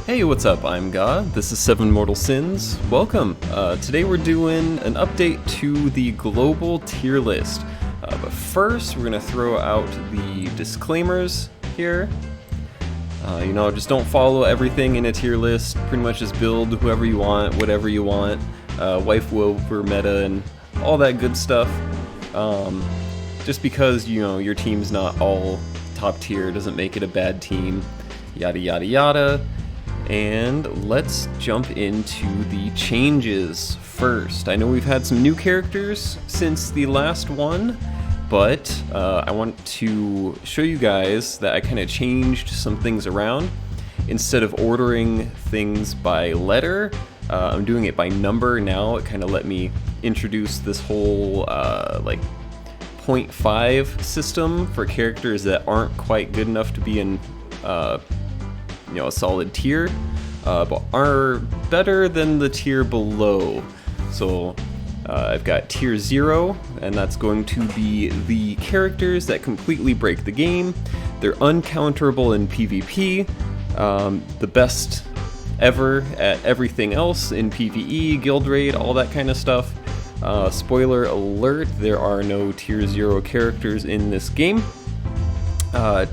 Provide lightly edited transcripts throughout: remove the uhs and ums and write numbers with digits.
Hey, what's up? I'm God. This is Seven Mortal Sins. Welcome. Today we're doing an update to the global tier list. But first, we're going to throw out the disclaimers here. Just don't follow everything in a tier list. Pretty much just build whoever you want, whatever you want. Waifu over meta and all that good stuff. Just because, your team's not all top tier doesn't make it a bad team. Yada yada yada. And let's jump into the changes first. I know we've had some new characters since the last one, but I want to show you guys that I kind of changed some things around. Instead of ordering things by letter, I'm doing it by number now. It kind of let me introduce this whole 0.5 system for characters that aren't quite good enough to be in a solid tier, but are better than the tier below. So I've got tier 0, and that's going to be the characters that completely break the game. They're uncounterable in PvP, the best ever at everything else in PvE, guild raid, all that kind of stuff. Spoiler alert, there are no tier 0 characters in this game.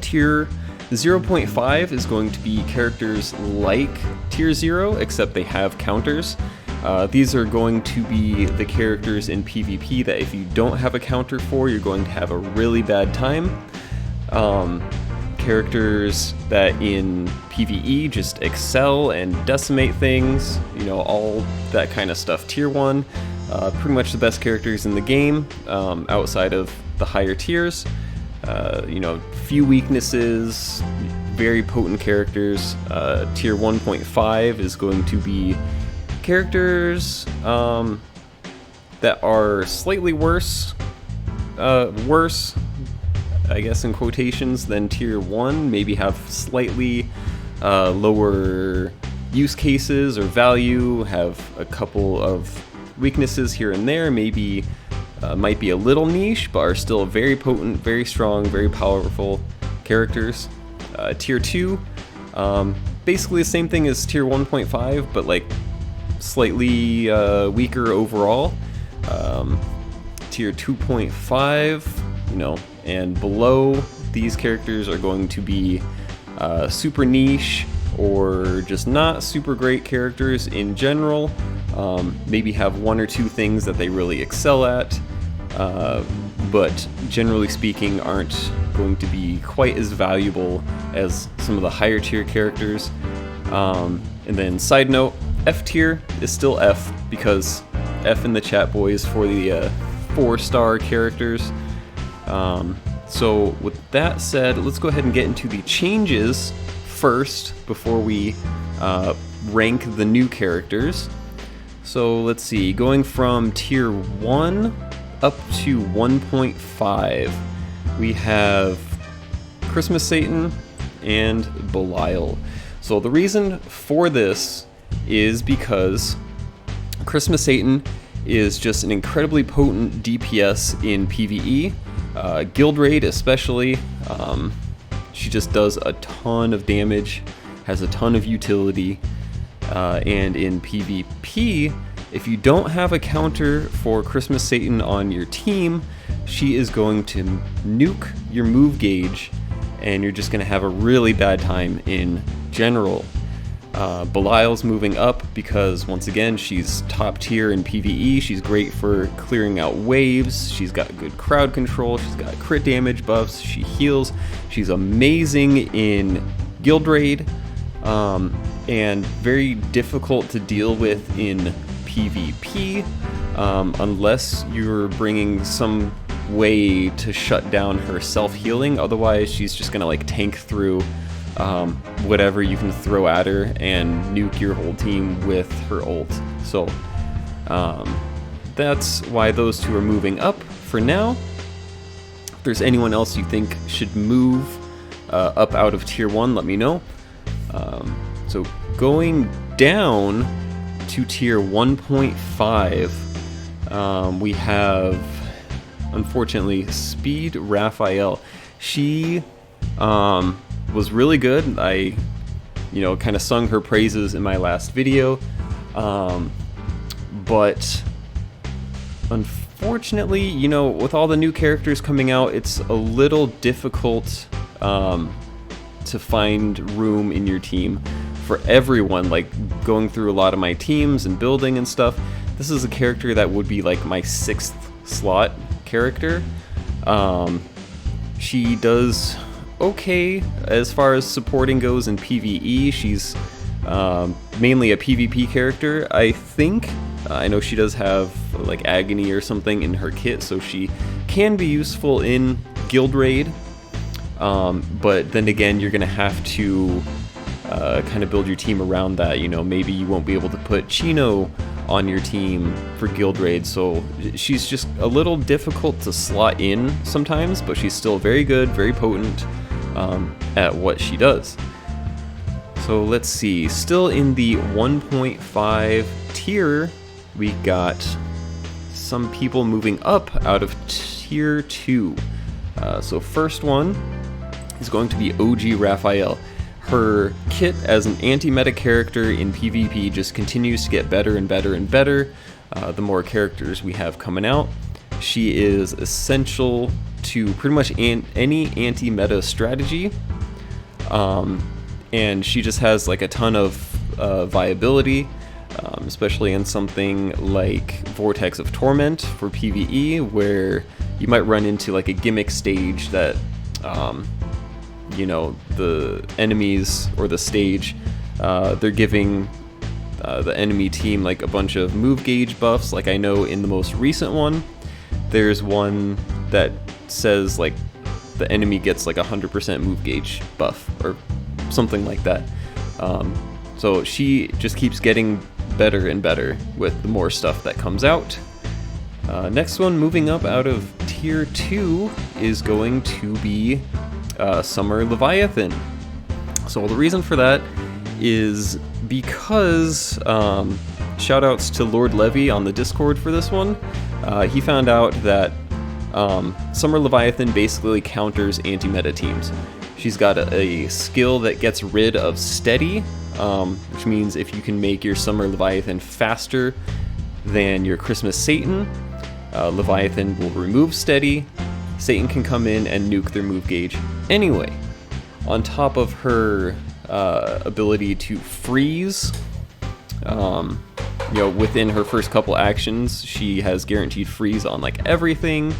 Tier 0.5 is going to be characters like tier 0, except they have counters. These are going to be the characters in PvP that if you don't have a counter for, you're going to have a really bad time. Characters that in PvE just excel and decimate things, all that kind of stuff. Tier 1, pretty much the best characters in the game, outside of the higher tiers. Few weaknesses, very potent characters. Tier 1.5 is going to be characters that are slightly worse, I guess in quotations, than tier 1, maybe have slightly lower use cases or value, have a couple of weaknesses here and there, maybe might be a little niche, but are still very potent, very strong, very powerful characters. Tier 2, basically the same thing as tier 1.5, but slightly weaker overall. Tier 2.5, and below, these characters are going to be super niche or just not super great characters in general. Maybe have one or two things that they really excel at, but generally speaking aren't going to be quite as valuable as some of the higher tier characters. And then side note, F tier is still F, because F in the chat, boys, for the 4-star characters. So with that said, let's go ahead and get into the changes first before we rank the new characters. So let's see, going from tier 1 up to 1.5, we have Christmas Satan and Belial. So the reason for this is because Christmas Satan is just an incredibly potent DPS in PvE, guild raid especially. She just does a ton of damage, has a ton of utility. And in PvP, if you don't have a counter for Christmas Satan on your team, she is going to nuke your move gauge, and you're just going to have a really bad time in general. Belial's moving up because, once again, she's top tier in PvE. She's great for clearing out waves. She's got good crowd control. She's got crit damage buffs. She heals. She's amazing in guild raid. And very difficult to deal with in PvP, unless you're bringing some way to shut down her self-healing. Otherwise, she's just gonna tank through whatever you can throw at her and nuke your whole team with her ult. So that's why those two are moving up for now. If there's anyone else you think should move up out of tier 1, let me know. So going down to tier 1.5, we have, unfortunately, Speed Raphael. She was really good. I you know, kind of sung her praises in my last video, but unfortunately, you know, with all the new characters coming out, it's a little difficult to find room in your team for everyone. Like, going through a lot of my teams and building and stuff, this is a character that would be like my 6th slot character. She does okay as far as supporting goes in PvE. She's mainly a PvP character, I think. I know she does have like Agony or something in her kit, so she can be useful in Guild Raid. But then again, you're gonna have to kind of build your team around that. You know, maybe you won't be able to put Chino on your team for Guild Raid, so she's just a little difficult to slot in sometimes, but she's still very good, very potent at what she does. So let's see, still in the 1.5 tier, we got some people moving up out of tier 2. So first one is going to be OG Raphael. Her kit as an anti-meta character in PvP just continues to get better and better and better the more characters we have coming out. She is essential to pretty much any anti-meta strategy, and she just has like a ton of viability, especially in something like Vortex of Torment for PvE, where you might run into like a gimmick stage that you know, the enemies or the stage, they're giving the enemy team like a bunch of move gauge buffs. Like, I know in the most recent one, there's one that says like the enemy gets like 100% move gauge buff or something like that. So she just keeps getting better and better with the more stuff that comes out. Next one, moving up out of tier 2, is going to be Summer Leviathan. So the reason for that is because shoutouts to Lord Levy on the Discord for this one. He found out that Summer Leviathan basically counters anti-meta teams. She's got a skill that gets rid of steady, which means if you can make your Summer Leviathan faster than your Christmas Satan, Leviathan will remove steady. Satan can come in and nuke their move gauge anyway. On top of her ability to freeze, you know, within her first couple actions, she has guaranteed freeze on like everything.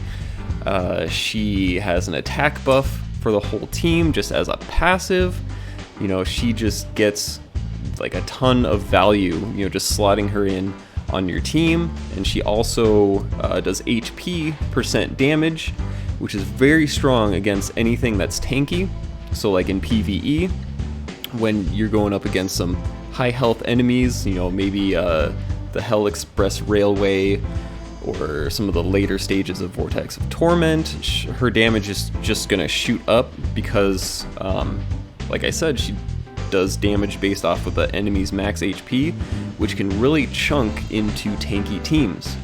She has an attack buff for the whole team just as a passive. You know, she just gets like a ton of value, you know, just slotting her in on your team. And she also does HP % damage, which is very strong against anything that's tanky. So like in PvE, when you're going up against some high health enemies, you know, maybe the Hell Express Railway or some of the later stages of Vortex of Torment, her damage is just gonna shoot up because, like I said, she does damage based off of the enemy's max HP, which can really chunk into tanky teams.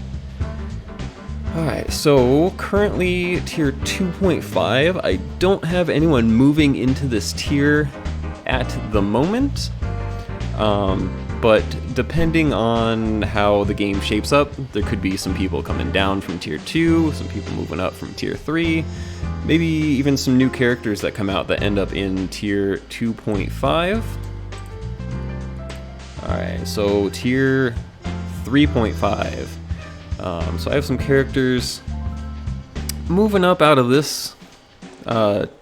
Alright, so currently tier 2.5, I don't have anyone moving into this tier at the moment, but depending on how the game shapes up, there could be some people coming down from tier 2, some people moving up from tier 3, maybe even some new characters that come out that end up in tier 2.5. Alright, so tier 3.5. So I have some characters moving up out of this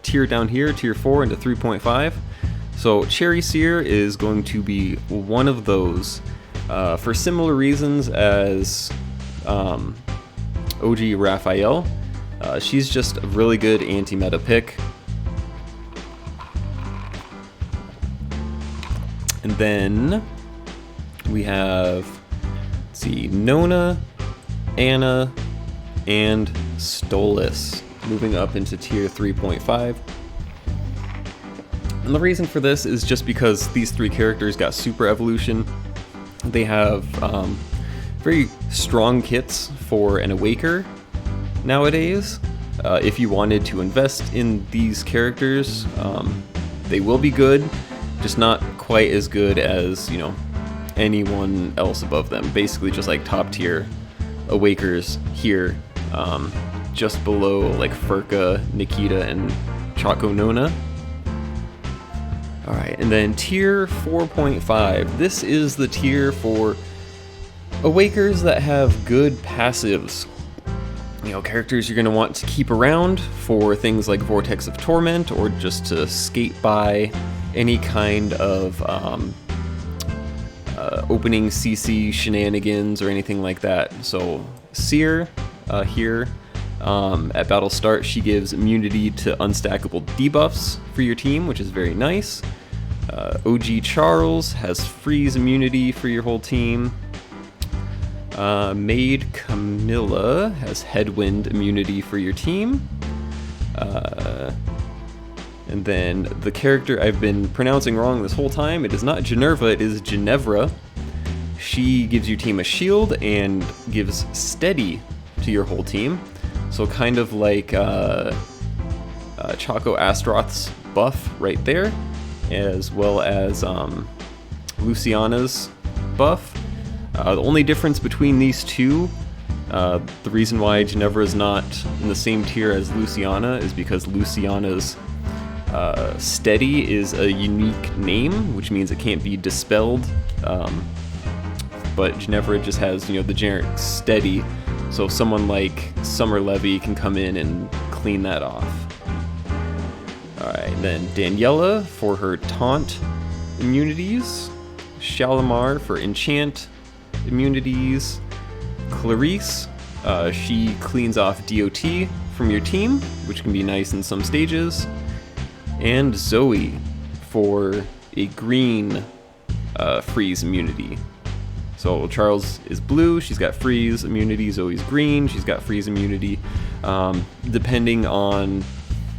tier down here, tier 4 into 3.5. So Cherry Seer is going to be one of those for similar reasons as OG Raphael. She's just a really good anti-meta pick. And then we have, let's see, Nona, Anna, and Stolas moving up into tier 3.5. And the reason for this is just because these three characters got super evolution. They have very strong kits for an Awaker nowadays. If you wanted to invest in these characters, they will be good, just not quite as good as, you know, anyone else above them. Basically just like top tier Awakers here, just below like Furka, Nikita, and Choco Nona. Alright, and then tier 4.5. This is the tier for Awakers that have good passives. You know, characters you're going to want to keep around for things like Vortex of Torment, or just to skate by any kind of opening CC shenanigans or anything like that. So Seer here, at battle start, she gives immunity to unstackable debuffs for your team, which is very nice. OG Charles has freeze immunity for your whole team. Maid Camilla has headwind immunity for your team. And then the character I've been pronouncing wrong this whole time, it is not Ginevra, it is Ginevra. She gives your team a shield and gives steady to your whole team. So kind of like Choco Astroth's buff right there, as well as Luciana's buff. The only difference between these two, the reason why Ginevra is not in the same tier as Luciana, is because Luciana's steady is a unique name, which means it can't be dispelled. But Ginevra just has, you know, the generic steady, so someone like Summer Levy can come in and clean that off. Alright, then Daniela for her taunt immunities, Shalimar for enchant immunities, Clarice, she cleans off DOT from your team, which can be nice in some stages, and Zoe for a green freeze immunity. So Charles is blue, she's got freeze immunity, Zoe's green, she's got freeze immunity. Depending on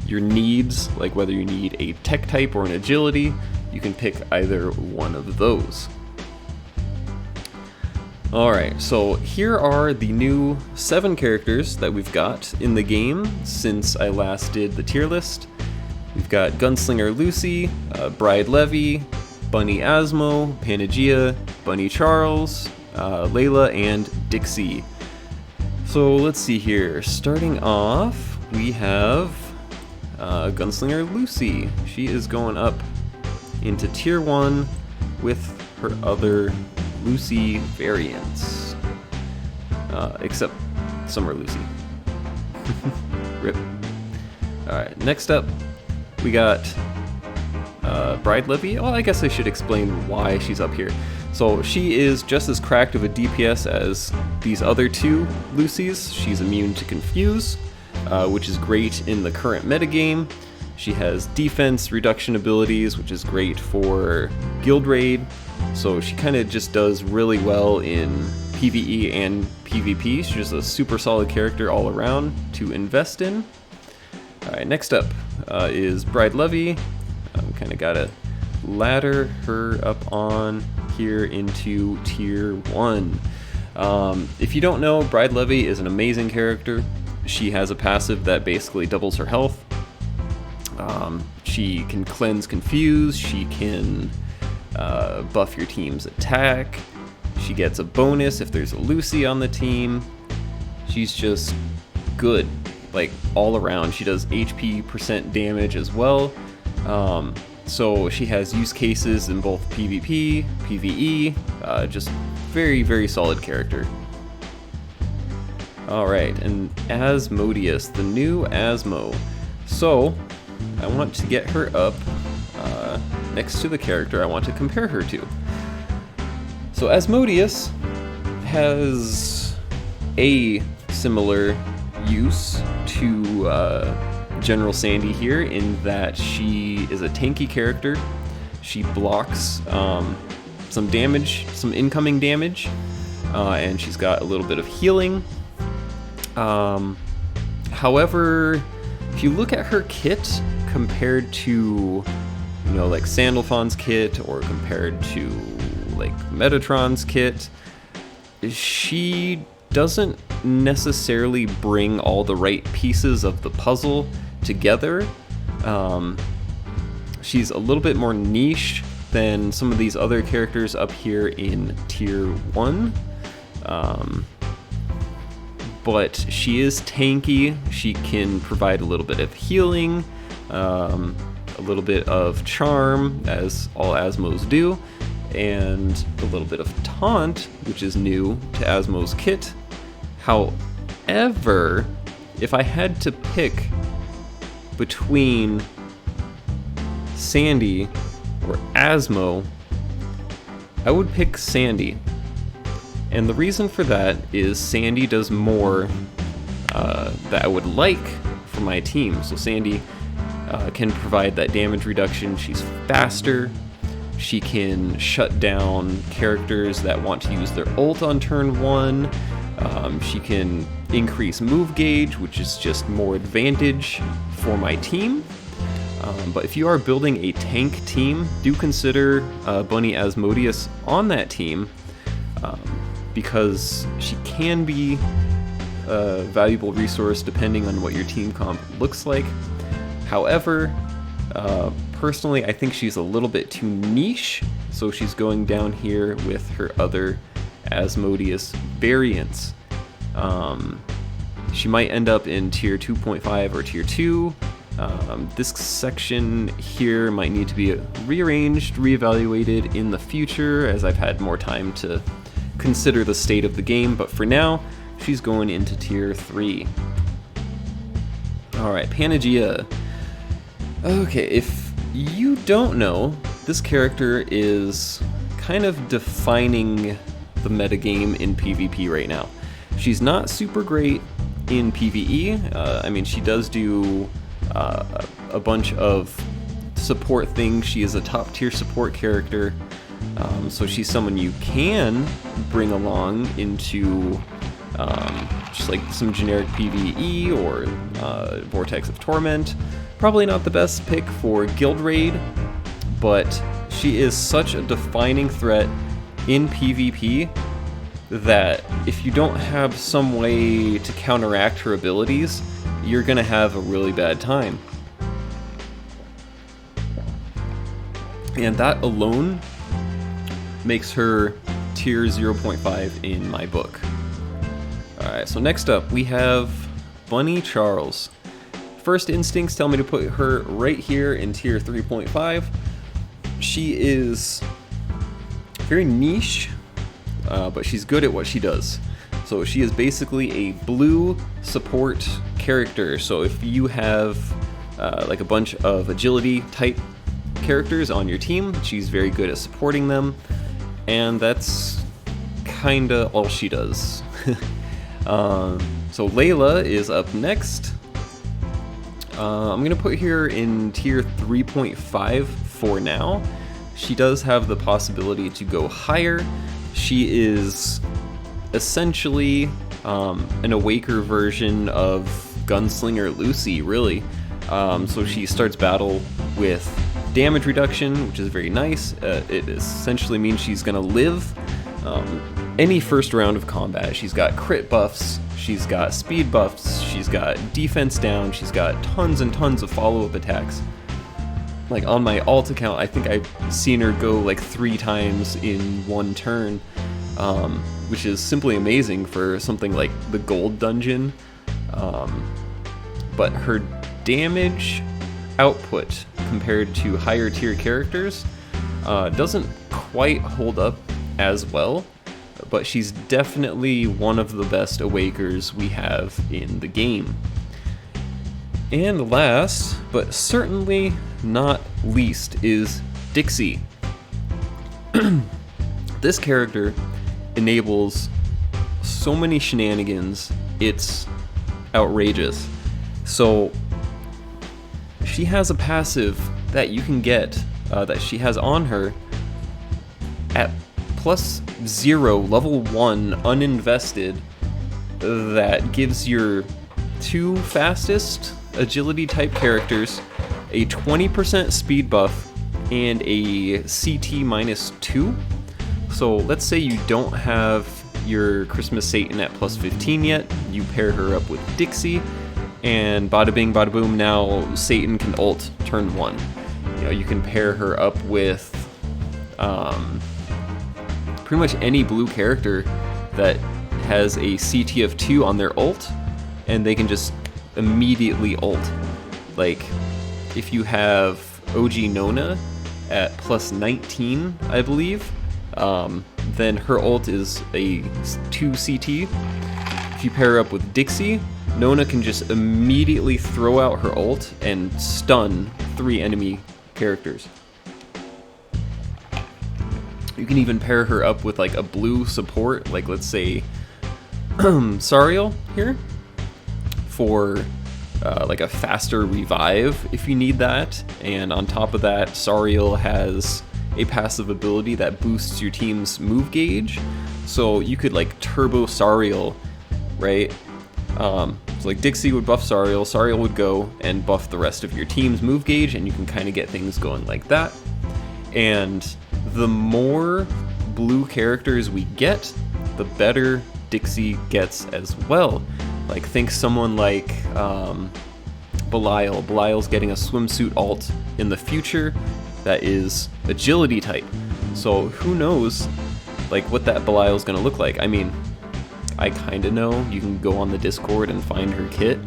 your needs, like whether you need a tech type or an agility, you can pick either one of those. Alright, so here are the new 7 characters that we've got in the game since I last did the tier list. We've got Gunslinger Lucy, Bride Levy, Bunny Asmo, Panagia, Bunny Charles, Layla, and Dixie. So let's see here. Starting off, we have Gunslinger Lucy. She is going up into tier 1 with her other Lucy variants. Except Summer Lucy. Rip. Alright, next up, we got Bride Levy. Well, I guess I should explain why she's up here. So she is just as cracked of a DPS as these other 2 Lucys. She's immune to Confuse, which is great in the current metagame. She has defense reduction abilities, which is great for Guild Raid. So she kind of just does really well in PvE and PvP. She's just a super solid character all around to invest in. Alright, next up is Bride Levy. Kind of gotta ladder her up on here into tier 1. If you don't know, Bride Levy is an amazing character. She has a passive that basically doubles her health. She can cleanse Confuse, she can buff your team's attack, she gets a bonus if there's a Lucy on the team. She's just good, like all around. She does HP % damage as well. So she has use cases in both PvP, PvE, just very, very solid character. Alright, and Asmodeus, the new Asmo. So, I want to get her up next to the character I want to compare her to. So Asmodeus has a similar use to General Sandy here, in that she is a tanky character. She blocks some damage, some incoming damage, and she's got a little bit of healing. However, if you look at her kit compared to, you know, like Sandalphon's kit, or compared to like Metatron's kit, she doesn't necessarily bring all the right pieces of the puzzle together. She's a little bit more niche than some of these other characters up here in Tier 1. But she is tanky. She can provide a little bit of healing, a little bit of charm, as all Asmos do, and a little bit of taunt, which is new to Asmo's kit. However, if I had to pick between Sandy or Asmo, I would pick Sandy. And the reason for that is Sandy does more that I would like for my team. So Sandy can provide that damage reduction. She's faster. She can shut down characters that want to use their ult on turn 1. She can increase move gauge, which is just more advantage for my team. But if you are building a tank team, do consider Bunny Asmodeus on that team, because she can be a valuable resource depending on what your team comp looks like. However, personally, I think she's a little bit too niche, so she's going down here with her other Asmodeus variants. She might end up in tier 2.5 or tier 2. This section here might need to be rearranged, reevaluated in the future as I've had more time to consider the state of the game, but for now, she's going into tier 3. Alright, Panagia. Okay, if you don't know, this character is kind of defining the metagame in PvP right now. She's not super great in PvE. I mean, she does do a bunch of support things. She is a top tier support character, so she's someone you can bring along into just like some generic PvE or Vortex of Torment. Probably not the best pick for Guild Raid, but she is such a defining threat in PvP that if you don't have some way to counteract her abilities, you're gonna have a really bad time. And that alone makes her tier 0.5 in my book. Alright, so next up we have Bunny Charles. First instincts tell me to put her right here in tier 3.5. She is very niche, but she's good at what she does. So she is basically a blue support character. So if you have like a bunch of agility type characters on your team, she's very good at supporting them, and that's kinda all she does. So Layla is up next. I'm gonna put her in tier 3.5 for now. She does have the possibility to go higher. She is essentially an Awaker version of Gunslinger Lucy, really. So she starts battle with damage reduction, which is very nice. It essentially means she's gonna live any first round of combat. She's got crit buffs, she's got speed buffs, she's got defense down, she's got tons and tons of follow-up attacks. Like on my alt account, I think I've seen her go like 3 times in one turn, which is simply amazing for something like the gold dungeon. But her damage output compared to higher tier characters doesn't quite hold up as well, but she's definitely one of the best Awakers we have in the game. And last, but certainly not least, is Dixie. This character enables so many shenanigans, it's outrageous. So she has a passive that you can get, that she has on her at +0, level 1, uninvested, that gives your 2 fastest agility type characters a 20% speed buff and a CT -2. So let's say you don't have your Christmas Satan at +15 yet, you pair her up with Dixie, and bada bing bada boom, now Satan can ult turn 1. You know, you can pair her up with pretty much any blue character that has a CT of 2 on their ult, and they can just immediately ult. Like, if you have OG Nona at plus 19, I believe, then her ult is a 2 CT. If you pair up with Dixie, Nona can just immediately throw out her ult and stun 3 enemy characters. You can even pair her up with like a blue support, like let's say Sariel here, for like a faster revive if you need that. And on top of that, Sariel has a passive ability that boosts your team's move gauge, so you could like turbo Sariel, right? So like Dixie would buff Sariel, Sariel would go and buff the rest of your team's move gauge, and you can kind of get things going like that. And the more blue characters we get, the better Dixie gets as well. Like, think someone like Belial. Belial's getting a swimsuit ult in the future that is agility type. So who knows like what that Belial's gonna look like. I mean, I kinda know. You can go on the Discord and find her kit.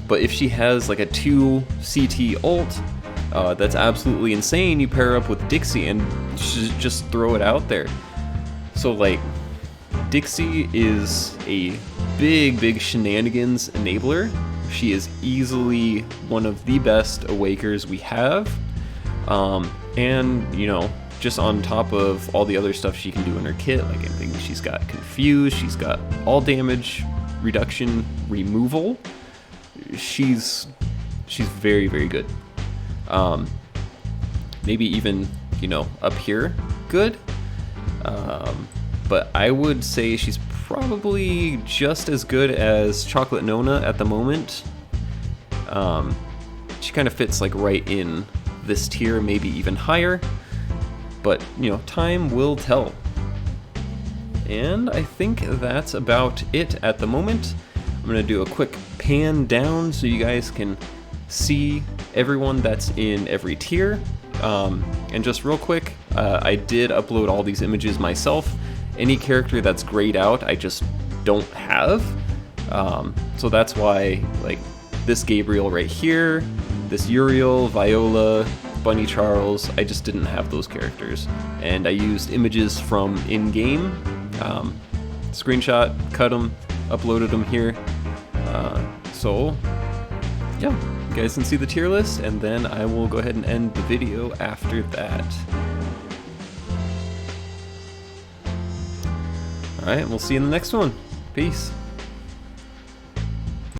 But if she has like a 2 CT ult, that's absolutely insane. You pair up with Dixie and just throw it out there. So like, Dixie is a big shenanigans enabler. She is easily one of the best awakers we have. And, you know, just on top of all the other stuff she can do in her kit, like I think she's got Confuse, she's got all damage reduction removal. She's very good. Maybe even, you know, up here good. But I would say she's probably just as good as Chocolate Nona at the moment. She kind of fits like right in this tier, maybe even higher. But, you know, time will tell. And I think that's about it at the moment. I'm going to do a quick pan down so you guys can see everyone that's in every tier. And just real quick, I did upload all these images myself. Any character that's grayed out, I just don't have. So that's why, like, this Gabriel right here, this Uriel, Viola, Bunny Charles, I just didn't have those characters. And I used images from in-game, screenshot, cut them, uploaded them here. So, yeah, you guys can see the tier list, and then I will go ahead and end the video after that. Alright, we'll see you in the next one. Peace.